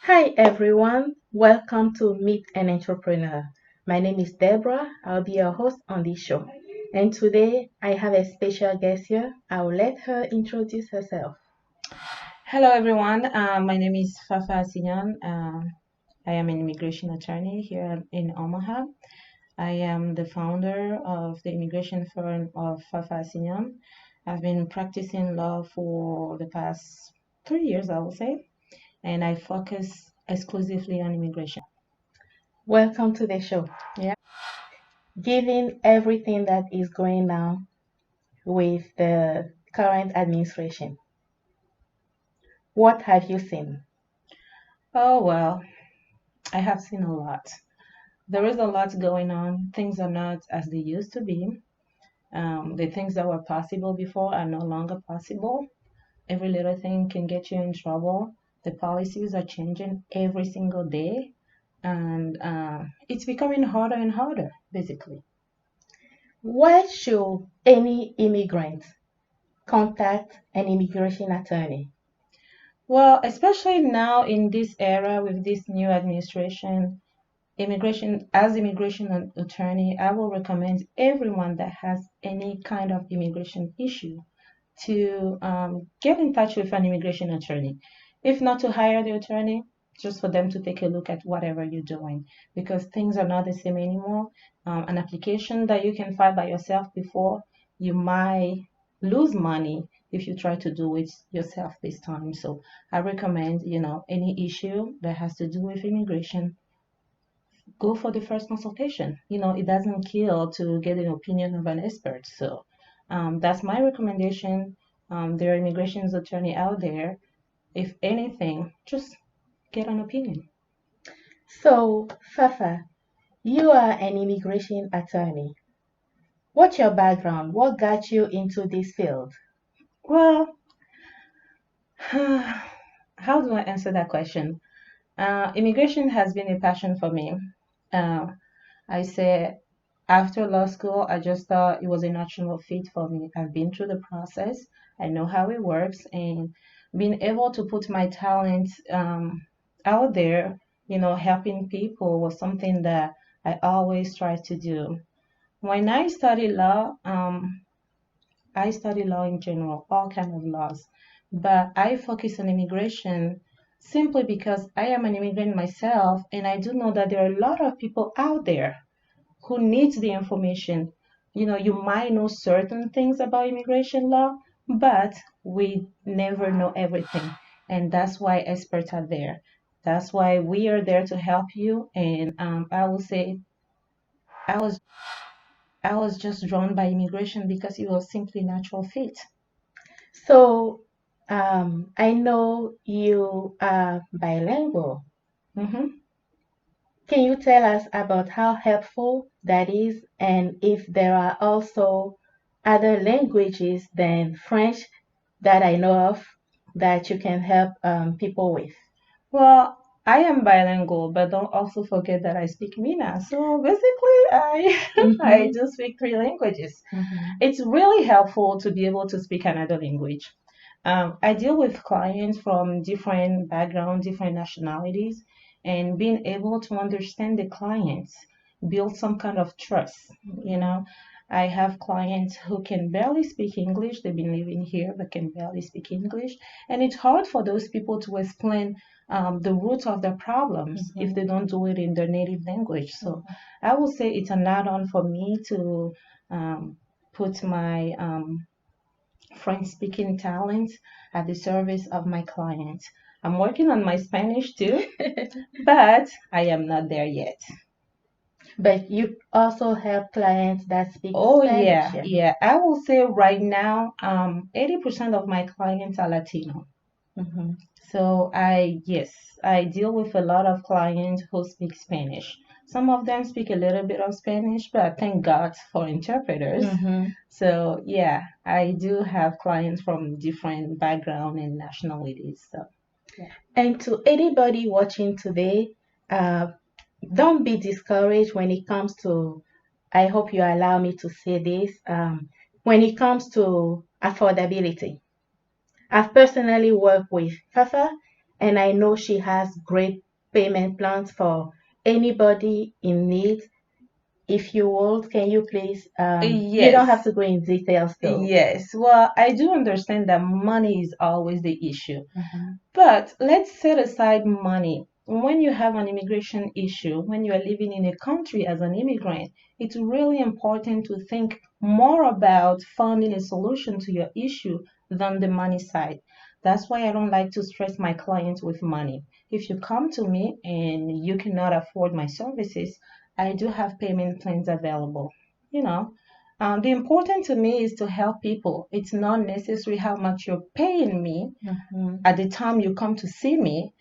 Hi everyone, welcome to Meet an Entrepreneur. My name is Deborah. I'll be your host on this show. And today I have a special guest here. I'll let her introduce herself. Hello, everyone. My name is Fafa Assignon. I am an immigration attorney here in Omaha. I am the founder of the immigration firm of Fafa Assignon. I've been practicing law for the past 3 years, I will say, and I focus exclusively on immigration. Welcome to the show. Yeah. Given everything that is going on with the current administration, what have you seen? Oh, well, I have seen a lot. There is a lot going on. Things are not as they used to be. The things that were possible before are no longer possible. Every little thing can get you in trouble. The policies are changing every single day, and it's becoming harder and harder, basically. Why should any immigrant contact an immigration attorney? Well, especially now in this era with this new administration, immigration attorney, I will recommend everyone that has any kind of immigration issue to get in touch with an immigration attorney. If not to hire the attorney, just for them to take a look at whatever you're doing because things are not the same anymore. An application that you can file by yourself before, you might lose money if you try to do it yourself this time. So I recommend, any issue that has to do with immigration, go for the first consultation. It doesn't kill to get an opinion of an expert. So that's my recommendation. There are immigration attorney out there. If anything, just get an opinion. So, Fafa, you are an immigration attorney. What's your background? What got you into this field? Well, how do I answer that question? Immigration has been a passion for me. Uh, I say after law school, I just thought it was a natural fit for me. I've been through the process. I know how it works, and being able to put my talent out there, helping people was something that I always try to do. When I studied law in general, all kind of laws, but I focus on immigration simply because I am an immigrant myself, and I do know that there are a lot of people out there who needs the information. You might know certain things about immigration law, but we never know everything. And that's why experts are there. That's why we are there to help you. And I will say, I was I was just drawn by immigration because it was simply natural fit. So, I know you are bilingual. hmm Can you tell us about how helpful that is and if there are also other languages than French that I know of that you can help people with? Well, I am bilingual, but don't also forget that I speak Mina. So basically, I I Mm-hmm, do speak three languages. mm-hmm, It's really helpful to be able to speak another language. I deal with clients from different backgrounds, different nationalities, and being able to understand the clients, build some kind of trust. You mm-hmm. know, I have clients who can barely speak English. They've been living here but can barely speak English, and it's hard for those people to explain the root of their problems if Mm-hmm. they don't do it in their native language. So Mm-hmm. I would say it's an add-on for me to put my French speaking talent at the service of my clients. I'm working on my Spanish too, but I am not there yet. But you also help clients that speak Oh Spanish, yeah, yeah? yeah. I will say right now, 80% of my clients are Latino. Mm-hmm. So yes, I deal with a lot of clients who speak Spanish. Some of them speak a little bit of Spanish, but thank God for interpreters. Mm-hmm. So yeah, I do have clients from different background and nationalities. So yeah. And to anybody watching today, uh, don't be discouraged when it comes to, I hope you allow me to say this, when it comes to affordability. I've personally worked with Fafa, and I know she has great payment plans for anybody in need. If you would, can you please, you don't have Yes, to go in details though. yes. Well, I do understand that money is always the issue. Mhm, But let's set aside money. When you have an immigration issue, when you are living in a country as an immigrant, it's really important to think more about finding a solution to your issue than the money side. That's why I don't like to stress my clients with money. If you come to me and you cannot afford my services, I do have payment plans available. You know, the important to me is to help people. It's not necessary how much you're paying me mhm, at the time you come to see me.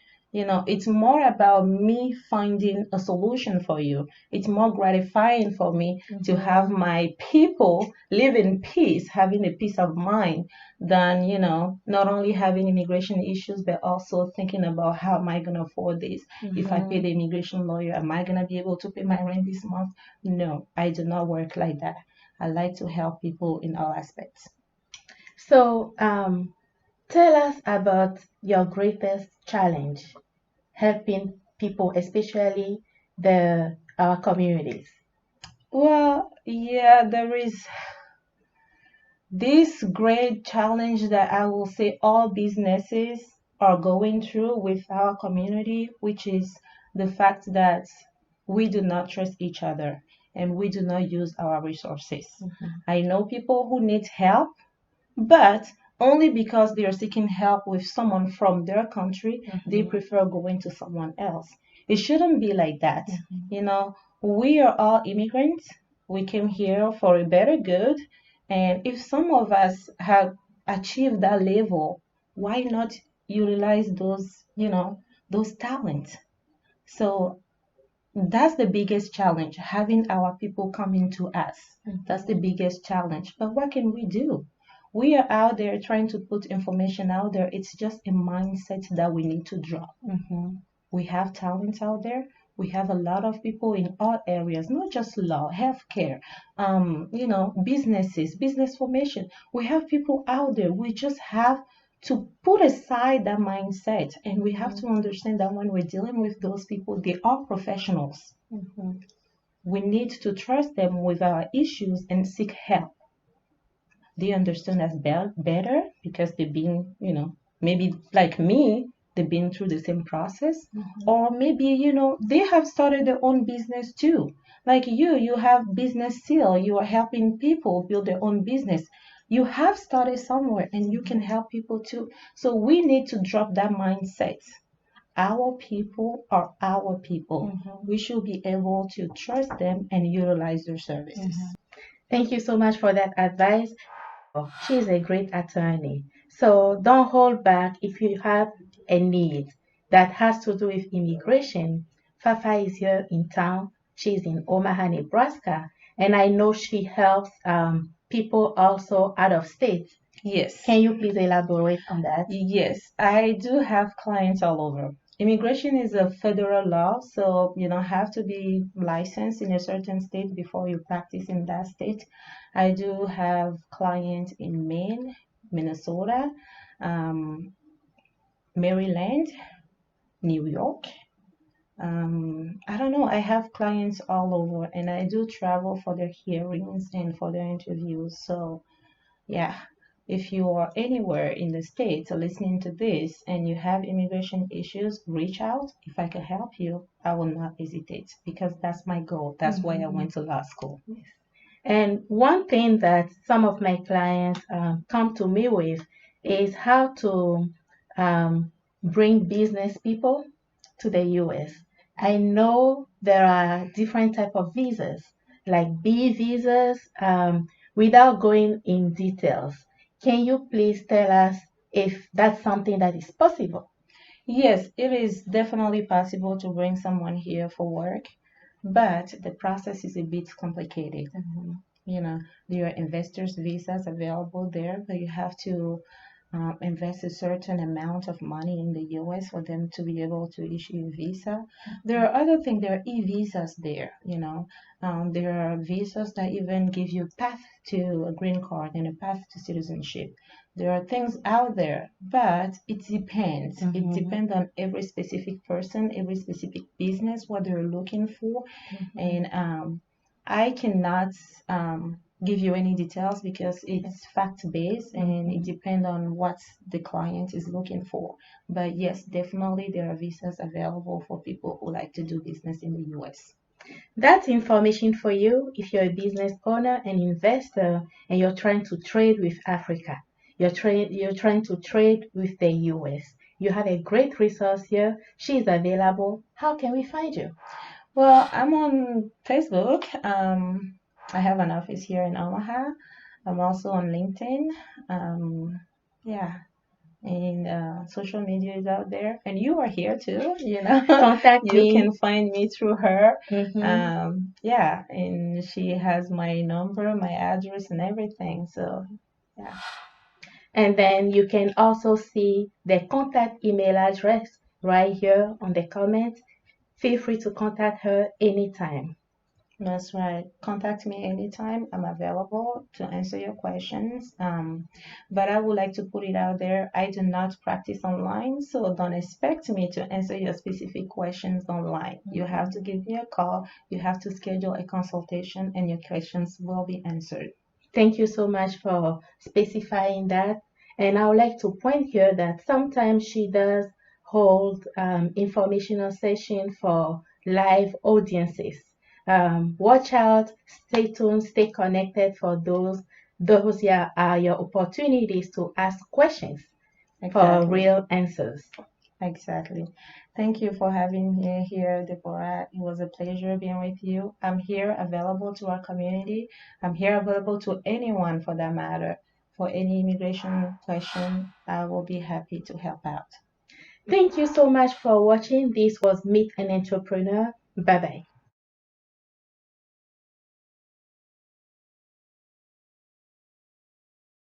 It's more about me finding a solution for you. It's more gratifying for me to have mhm, my people live in peace, having a peace of mind, than not only having immigration issues but also thinking about how am I going to afford this. If I pay mhm. the immigration lawyer, am I going to be able to pay my rent this month? No, I do not work like that. I like to help people in all aspects. So, tell us about your greatest challenge helping people, especially the our communities. Well, yeah, there is this great challenge that I will say all businesses are going through with our community, which is the fact that we do not trust each other and we do not use our resources. Mhm, I know people who need help, but only because they are seeking help with someone from their country, they mhm, prefer going to someone else. It shouldn't be like that. mhm, You know, we are all immigrants. We came here for a better good. And if some of us have achieved that level, why not utilize those talents? So that's the biggest challenge, having our people coming to us. That's the mhm, biggest challenge. But what can we do? We are out there trying to put information out there. It's just a mindset that we need to drop. mhm, We have talents out there. We have a lot of people in all areas, not just law, healthcare, businesses, business formation. We have people out there. We just have to put aside that mindset, and we have to mhm, understand that when we're dealing with those people, they are professionals. mhm, We need to trust them with our issues and seek help. They understand us better because they've been, maybe like me, they've been through the same process. mhm, Or maybe, they have started their own business too. Like you have business seal, you are helping people build their own business. You have started somewhere and you can help people too. So we need to drop that mindset. Our people are our people. mhm, We should be able to trust them and utilize their services. mhm. Thank you so much for that advice. She's a great attorney. So don't hold back if you have a need that has to do with immigration. Fafa is here in town. She's in Omaha, Nebraska, and I know she helps people also out of state. Yes. Can you please elaborate on that? Yes, I do have clients all over. Immigration is a federal law, so you don't have to be licensed in a certain state before you practice in that state. I do have clients in Maine, Minnesota, um, Maryland, New York. I don't know, I have clients all over, and I do travel for their hearings and for their interviews. So yeah, if you are anywhere in the States listening to this and you have immigration issues, reach out. If I can help you, I will not hesitate because that's my goal. That's why I Mhm. went to law school. And one thing that some of my clients come to me with is how to bring business people to the US. I know there are different type of visas, like B visas, without going in details. Can you please tell us if that's something that is possible? Yes, it is definitely possible to bring someone here for work, but the process is a bit complicated. Mhm, You know, there are investors visas available there, but you have to invest a certain amount of money in the US for them to be able to issue a visa. There are other things, there are e-visas there, you know. There are visas that even give you a path to a green card and a path to citizenship. There are things out there, but it depends. It Mm-hmm. depends on every specific person, every specific business, what they're looking for. And I cannot give you any details because it's fact-based and it depends on what the client is looking for. But yes, definitely there are visas available for people who like to do business in the US. That's information for you if you're a business owner and investor and you're trying to trade with Africa. You're trying to trade with the US. You have a great resource here. She's available. How can we find you? Well, I'm on Facebook. I have an office here in Omaha. I'm also on LinkedIn. Yeah, and social media is out there, and you are here too. You know, Contact you me. can find me through her. Hmm. Yeah, and she has my number, my address, and everything. So yeah, And then you can also see the contact email address right here on the comment. Feel free to contact her anytime. that's right. Contact me anytime. I'm available to answer your questions. But I would like to put it out there. I do not practice online, so don't expect me to answer your specific questions online. You have to give me a call. You have to schedule a consultation, and your questions will be answered. Thank you so much for specifying that. And I would like to point here that sometimes she does hold informational session for live audiences. Watch out, stay tuned, stay connected for those. Those are your opportunities to ask questions for Exactly. real answers. Exactly. Thank you for having me here, Deborah. It was a pleasure being with you. I'm here available to our community. I'm here available to anyone for that matter. For any immigration question, I will be happy to help out. Thank you so much for watching. This was Meet an Entrepreneur. Bye bye.